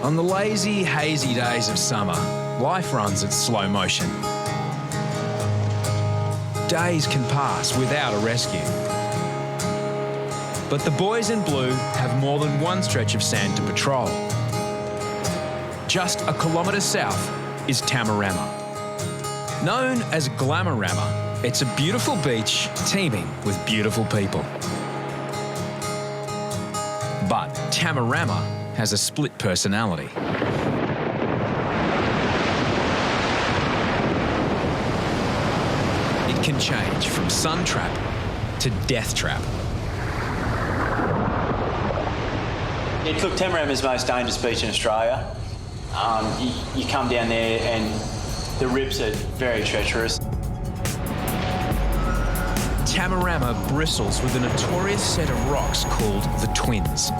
On the lazy, hazy days of summer, life runs at slow motion. Days can pass without a rescue. But the boys in blue have more than one stretch of sand to patrol. Just a kilometre south is Tamarama. Known as Glamorama, it's a beautiful beach teeming with beautiful people. But Tamarama has a split personality. It can change from sun trap to death trap. Look, Tamarama's the most dangerous beach in Australia. You come down there and the rips are very treacherous. Tamarama bristles with a notorious set of rocks called the Twins.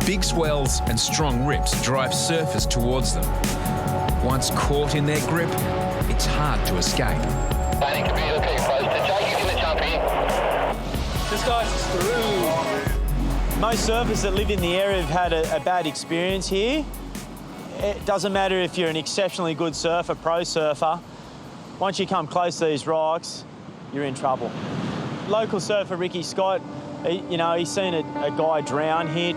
Big swells and strong rips drive surfers towards them. Once caught in their grip, it's hard to escape. Planning to be looking close to Jake, you can jump in. This guy's screwed. Most surfers that live in the area have had a bad experience here. It doesn't matter if you're an exceptionally good surfer, pro surfer. Once you come close to these rocks, you're in trouble. Local surfer Ricky Scott, he's seen a guy drown here.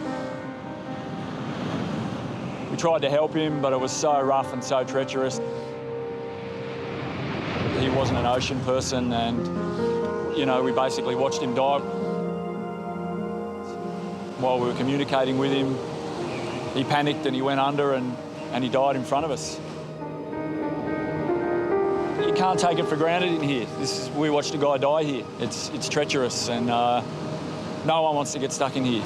We tried to help him, but it was so rough and so treacherous. He wasn't an ocean person, and, we basically watched him die. While we were communicating with him, he panicked and he went under and he died in front of us. You can't take it for granted in here. We watched a guy die here. It's treacherous, and no one wants to get stuck in here.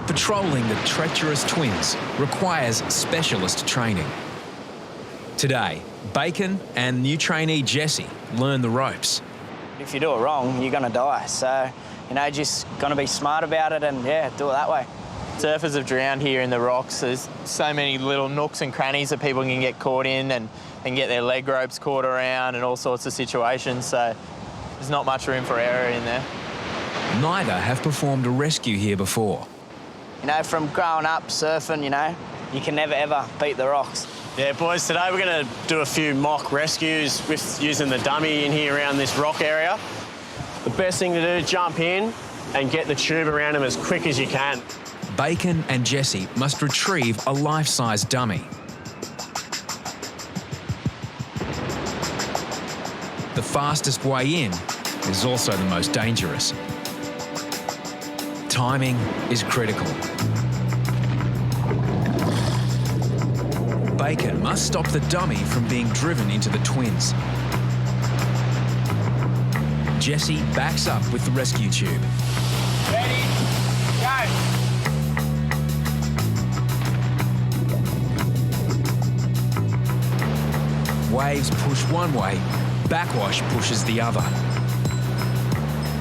Patrolling the treacherous Twins requires specialist training. Today, Bacon and new trainee Jesse learn the ropes. If you do it wrong, you're going to die. So, just going to be smart about it and, do it that way. Surfers have drowned here in the rocks. There's so many little nooks and crannies that people can get caught in and get their leg ropes caught around and all sorts of situations. So there's not much room for error in there. Neither have performed a rescue here before. From growing up surfing, you can never, ever beat the rocks. Yeah, boys, today we're going to do a few mock rescues with using the dummy in here around this rock area. The best thing to do is jump in and get the tube around them as quick as you can. Bacon and Jesse must retrieve a life-size dummy. The fastest way in is also the most dangerous. Timing is critical. Bacon must stop the dummy from being driven into the Twins. Jesse backs up with the rescue tube. Ready, go! Waves push one way, backwash pushes the other.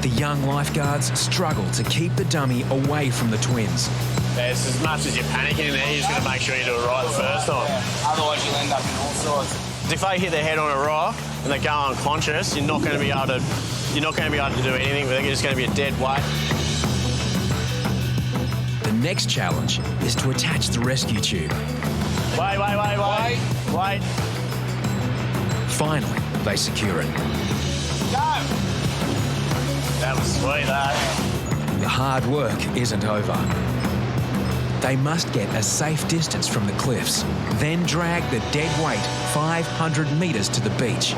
The young lifeguards struggle to keep the dummy away from the Twins. Yeah, it's as much as you're panicking in there, you're just going to make sure you do it right the first time. Otherwise you'll end up in all sorts. If they hit their head on a rock and they go unconscious, you're not going to be able to do anything with it. You're just going to be a dead weight. The next challenge is to attach the rescue tube. Wait. Finally, they secure it. Go! That was sweet, that. The hard work isn't over. They must get a safe distance from the cliffs, then drag the dead weight 500 metres to the beach.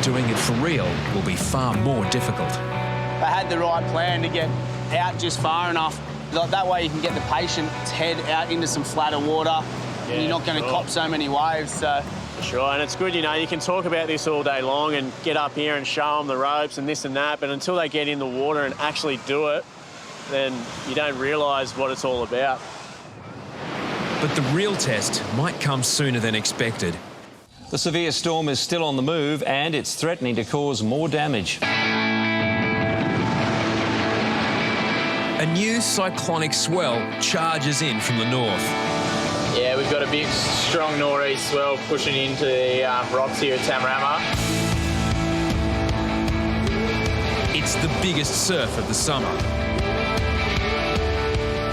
Doing it for real will be far more difficult. They had the right plan to get out just far enough. That way you can get the patient's head out into some flatter water, and you're not going to cop so many waves. So. Sure, and it's good, you can talk about this all day long and get up here and show them the ropes and this and that, but until they get in the water and actually do it, then you don't realise what it's all about. But the real test might come sooner than expected. The severe storm is still on the move and it's threatening to cause more damage. A new cyclonic swell charges in from the north. Yeah, we've got a big, strong northeast swell pushing into the rocks here at Tamarama. It's the biggest surf of the summer.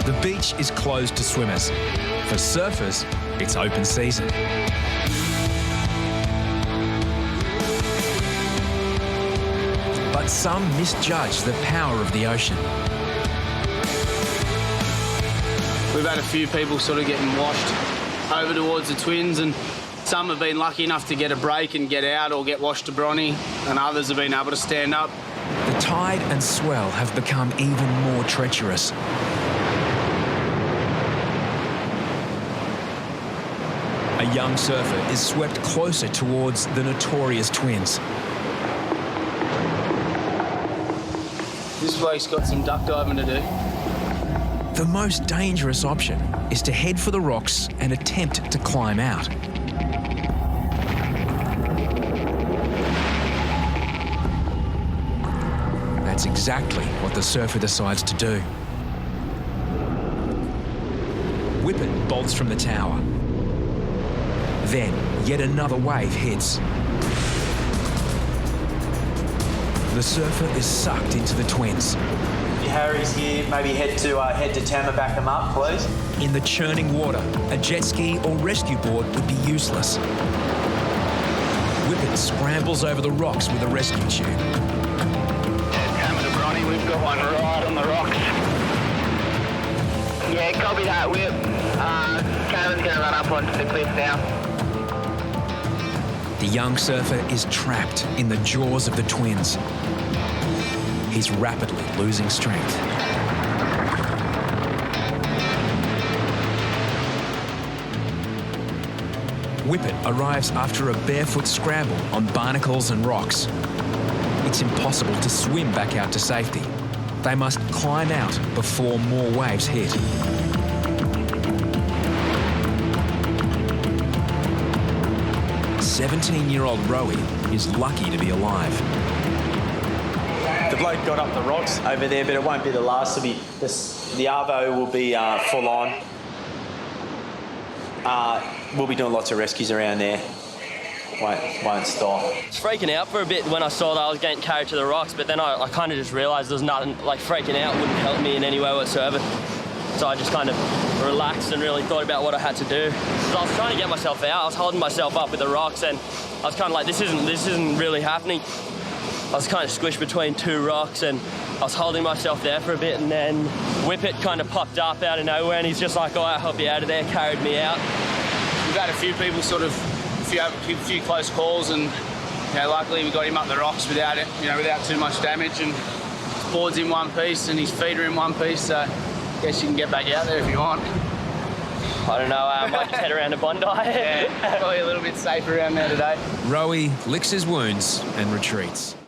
The beach is closed to swimmers. For surfers, it's open season. But some misjudge the power of the ocean. We've had a few people sort of getting washed over towards the Twins, and some have been lucky enough to get a break and get out or get washed to Bronny, and others have been able to stand up. The tide and swell have become even more treacherous. A young surfer is swept closer towards the notorious Twins. This bloke's got some duck diving to do. The most dangerous option is to head for the rocks and attempt to climb out. That's exactly what the surfer decides to do. Whippet bolts from the tower. Then, yet another wave hits. The surfer is sucked into the Twins. Harry's here, maybe head to town to back them up, please. In the churning water, a jet ski or rescue board would be useless. Whippet scrambles over the rocks with a rescue tube. Coming to Bronny, we've got one right on the rocks. Yeah, copy that, Whip. Cameron's going to run up onto the cliff now. The young surfer is trapped in the jaws of the Twins. He's rapidly losing strength. Whippet arrives after a barefoot scramble on barnacles and rocks. It's impossible to swim back out to safety. They must climb out before more waves hit. "17-year-old Reidy is lucky to be alive." The bloke got up the rocks over there, but it won't be the last to be. The Arvo will be full on. We'll be doing lots of rescues around there. Won't stop. I was freaking out for a bit when I saw that I was getting carried to the rocks, but then I kind of just realised there's nothing, like freaking out wouldn't help me in any way whatsoever. So I just kind of relaxed and really thought about what I had to do. So I was trying to get myself out. I was holding myself up with the rocks, and I was kind of like, this isn't really happening. I was kind of squished between two rocks, and I was holding myself there for a bit, and then Whippet kind of popped up out of nowhere, and he's just like, "Oh, I'll help you out of there," carried me out. We've had a few people sort of, a few close calls, and luckily we got him up the rocks without it, without too much damage, and his board's in one piece and his feet are in one piece, so I guess you can get back out there if you want. I don't know, I might just head around to Bondi. Yeah, probably a little bit safer around there today. Reidy licks his wounds and retreats.